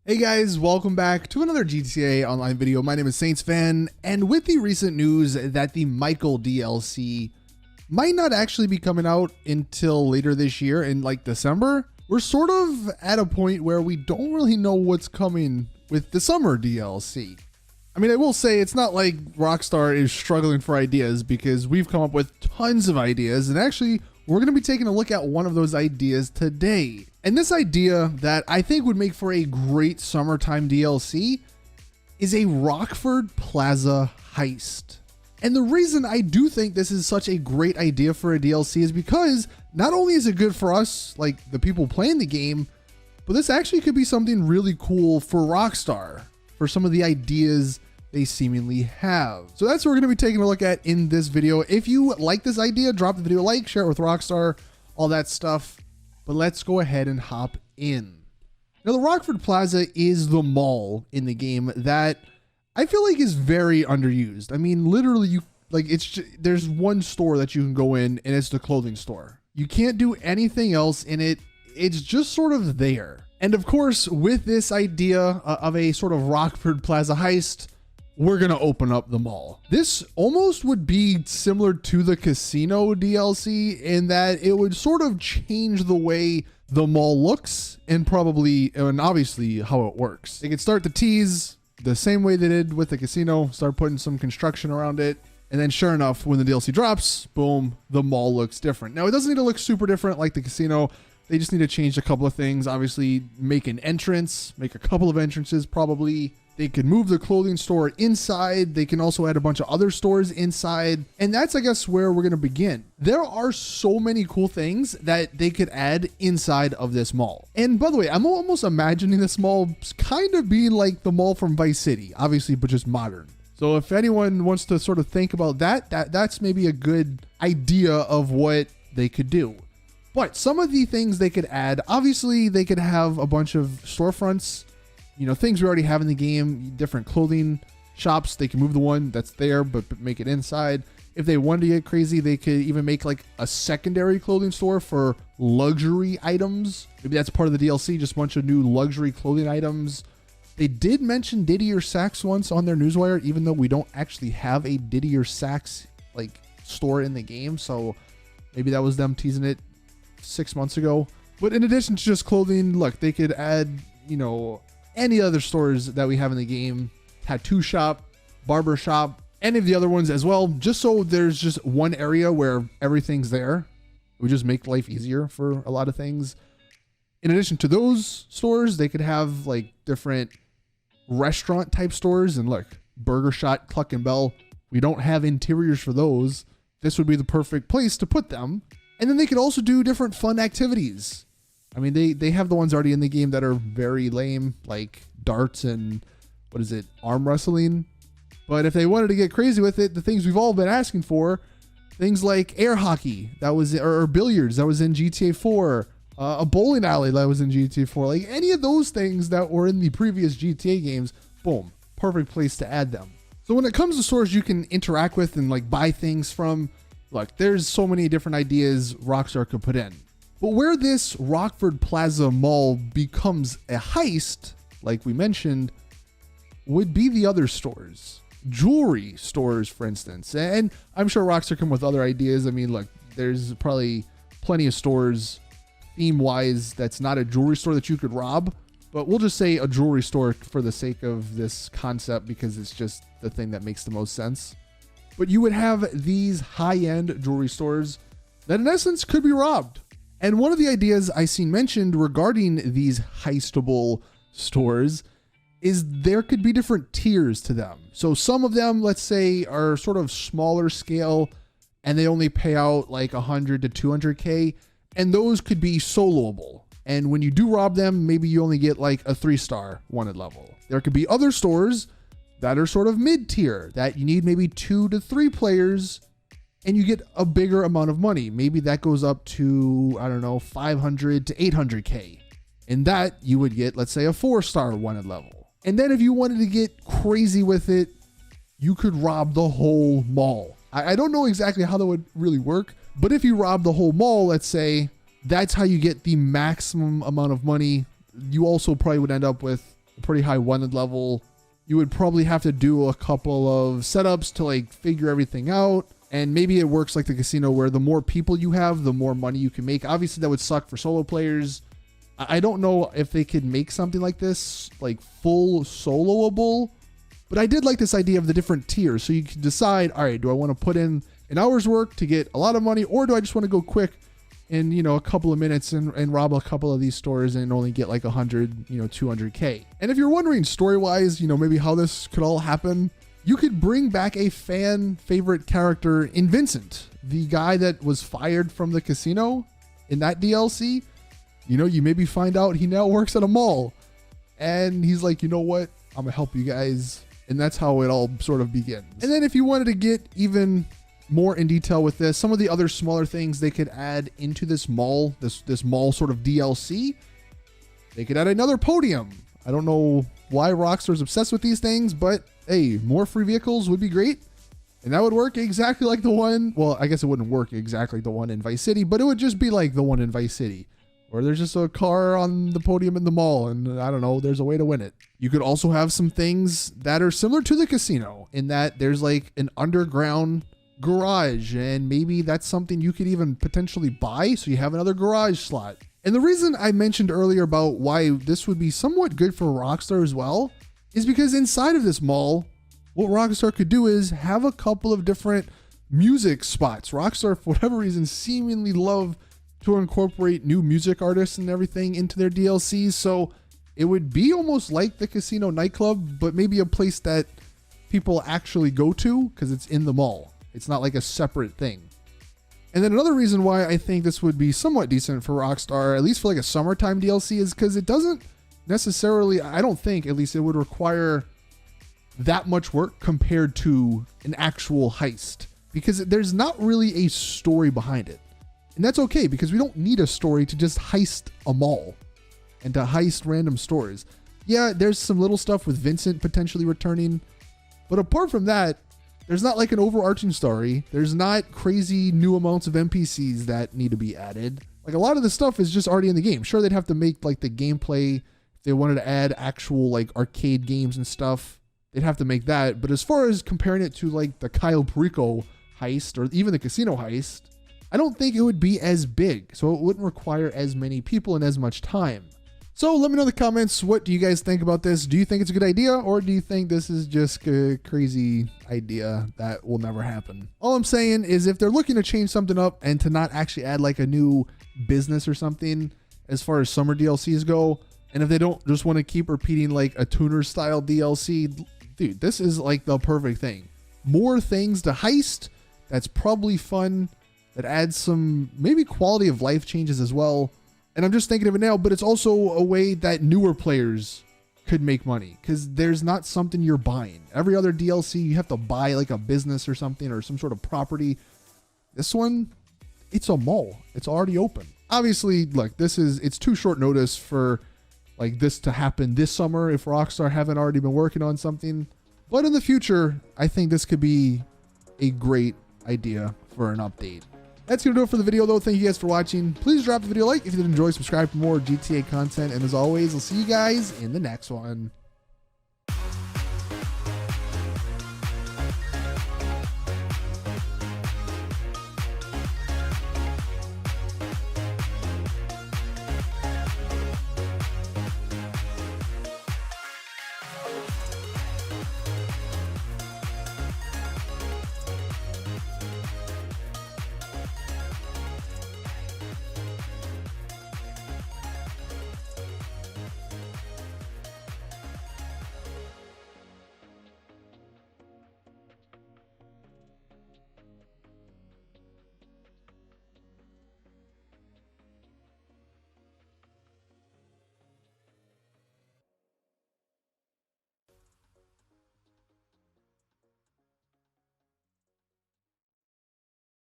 Hey guys, welcome back to another GTA Online video. My name is Saintsfan, and with the recent news that the Michael DLC might not actually be coming out until later this year in like December, we're sort of at a point where we don't really know what's coming with the summer DLC. I mean, I will say it's not like Rockstar is struggling for ideas, because we've come up with tons of ideas, and actually we're going to be taking a look at one of those ideas today. And this idea that I think would make for a great summertime DLC is a Rockford Plaza heist. And the reason I do think this is such a great idea for a DLC is because not only is it good for us, like the people playing the game, but this actually could be something really cool for Rockstar, for some of the ideas they seemingly have. So that's what we're going to be taking a look at in this video. If you like this idea, drop the video a like, share it with Rockstar, all that stuff. But let's go ahead and hop in. Now, the Rockford Plaza is the mall in the game that I feel like is very underused. I mean, literally, there's one store that you can go in, and it's the clothing store. You can't do anything else in it. It's just sort of there. And of course, with this idea of a sort of Rockford Plaza heist, we're going to open up the mall. This almost would be similar to the casino DLC in that it would sort of change the way the mall looks and obviously how it works. They could start the tease the same way they did with the casino, start putting some construction around it. And then sure enough, when the DLC drops, boom, the mall looks different. Now, it doesn't need to look super different like the casino. They just need to change a couple of things. Obviously, make an entrance, make a couple of entrances probably. They could move the clothing store inside. They can also add a bunch of other stores inside. And that's, I guess, where we're going to begin. There are so many cool things that they could add inside of this mall. And by the way, I'm almost imagining this mall kind of being like the mall from Vice City, obviously, but just modern. So if anyone wants to sort of think about that's maybe a good idea of what they could do. But some of the things they could add, obviously, they could have a bunch of storefronts. You know, things we already have in the game, different clothing shops. They can move the one that's there, but make it inside. If they wanted to get crazy, they could even make like a secondary clothing store for luxury items. Maybe that's part of the DLC, just a bunch of new luxury clothing items. They did mention Diddy or Saks once on their newswire, even though we don't actually have a Diddy or Saks like store in the game. So maybe that was them teasing it 6 months ago. But in addition to just clothing, look, they could add, you know, any other stores that we have in the game, tattoo shop, barber shop, any of the other ones as well, just so there's just one area where everything's there. It would just make life easier for a lot of things. In addition to those stores, they could have like different restaurant type stores, and look, Burger Shot, Cluck and Bell. We don't have interiors for those. This would be the perfect place to put them. And then they could also do different fun activities. I mean, they have the ones already in the game that are very lame, like darts and, arm wrestling. But if they wanted to get crazy with it, the things we've all been asking for, things like air hockey, or billiards, that was in GTA 4, a bowling alley that was in GTA 4, like any of those things that were in the previous GTA games, boom, perfect place to add them. So when it comes to stores you can interact with and like buy things from, look, there's so many different ideas Rockstar could put in. But where this Rockford Plaza Mall becomes a heist, like we mentioned, would be the other stores. Jewelry stores, for instance. And I'm sure Rockstar come with other ideas. I mean, look, there's probably plenty of stores theme-wise that's not a jewelry store that you could rob. But we'll just say a jewelry store for the sake of this concept, because it's just the thing that makes the most sense. But you would have these high-end jewelry stores that in essence could be robbed. And one of the ideas I seen mentioned regarding these heistable stores is there could be different tiers to them. So some of them, let's say, are sort of smaller scale and they only pay out like 100 to 200K, and those could be soloable. And when you do rob them, maybe you only get like a 3-star wanted level. There could be other stores that are sort of mid-tier that you need maybe 2 to 3 players and you get a bigger amount of money. Maybe that goes up to, I don't know, 500 to 800K. In that, you would get, let's say, a 4-star wanted level. And then if you wanted to get crazy with it, you could rob the whole mall. I don't know exactly how that would really work, but if you rob the whole mall, let's say, that's how you get the maximum amount of money. You also probably would end up with a pretty high wanted level. You would probably have to do a couple of setups to like figure everything out. And maybe it works like the casino where the more people you have, the more money you can make. Obviously, that would suck for solo players. I don't know if they could make something like this, like full soloable. But I did like this idea of the different tiers. So you can decide, all right, do I want to put in an hour's work to get a lot of money? Or do I just want to go quick in, you know, a couple of minutes and rob a couple of these stores and only get like 100, you know, 200K. And if you're wondering story-wise, you know, maybe how this could all happen, you could bring back a fan favorite character in Vincent, the guy that was fired from the casino in that DLC. You know, you maybe find out he now works at a mall and he's like, you know what? I'm gonna help you guys. And that's how it all sort of begins. And then if you wanted to get even more in detail with this, some of the other smaller things they could add into this mall, this mall sort of DLC, they could add another podium. I don't know why Rockstar's obsessed with these things, but hey, more free vehicles would be great. And that would work exactly like the one, well, I guess it wouldn't work exactly like the one in Vice City, but it would just be like the one in Vice City, where there's just a car on the podium in the mall and I don't know, there's a way to win it. You could also have some things that are similar to the casino in that there's like an underground garage, and maybe that's something you could even potentially buy, so you have another garage slot. And the reason I mentioned earlier about why this would be somewhat good for Rockstar as well is because inside of this mall, what Rockstar could do is have a couple of different music spots. Rockstar, for whatever reason, seemingly love to incorporate new music artists and everything into their DLCs. So it would be almost like the casino nightclub, but maybe a place that people actually go to because it's in the mall. It's not like a separate thing. And then another reason why I think this would be somewhat decent for Rockstar, at least for like a summertime DLC, is because it doesn't necessarily, I don't think at least it would require that much work compared to an actual heist, because there's not really a story behind it. And that's okay, because we don't need a story to just heist a mall and to heist random stores. Yeah, there's some little stuff with Vincent potentially returning, but apart from that, there's not like an overarching story. There's not crazy new amounts of NPCs that need to be added. Like a lot of the stuff is just already in the game. Sure, they'd have to make like the gameplay. If they wanted to add actual like arcade games and stuff, they'd have to make that. But as far as comparing it to like the Cayo Perico heist or even the casino heist, I don't think it would be as big. So it wouldn't require as many people and as much time. So let me know in the comments, what do you guys think about this? Do you think it's a good idea, or do you think this is just a crazy idea that will never happen? All I'm saying is if they're looking to change something up and to not actually add like a new business or something as far as summer DLCs go, and if they don't just want to keep repeating like a tuner style DLC, dude, this is like the perfect thing. More things to heist, that's probably fun, that adds some maybe quality of life changes as well. And I'm just thinking of it now, but it's also a way that newer players could make money, because there's not something you're buying. Every other DLC, you have to buy like a business or something or some sort of property. This one, it's a mall. It's already open. Obviously, look, it's too short notice for like this to happen this summer if Rockstar haven't already been working on something. But in the future, I think this could be a great idea for an update. That's going to do it for the video, though. Thank you guys for watching. Please drop the video a like if you did enjoy, subscribe for more GTA content. And as always, I'll see you guys in the next one.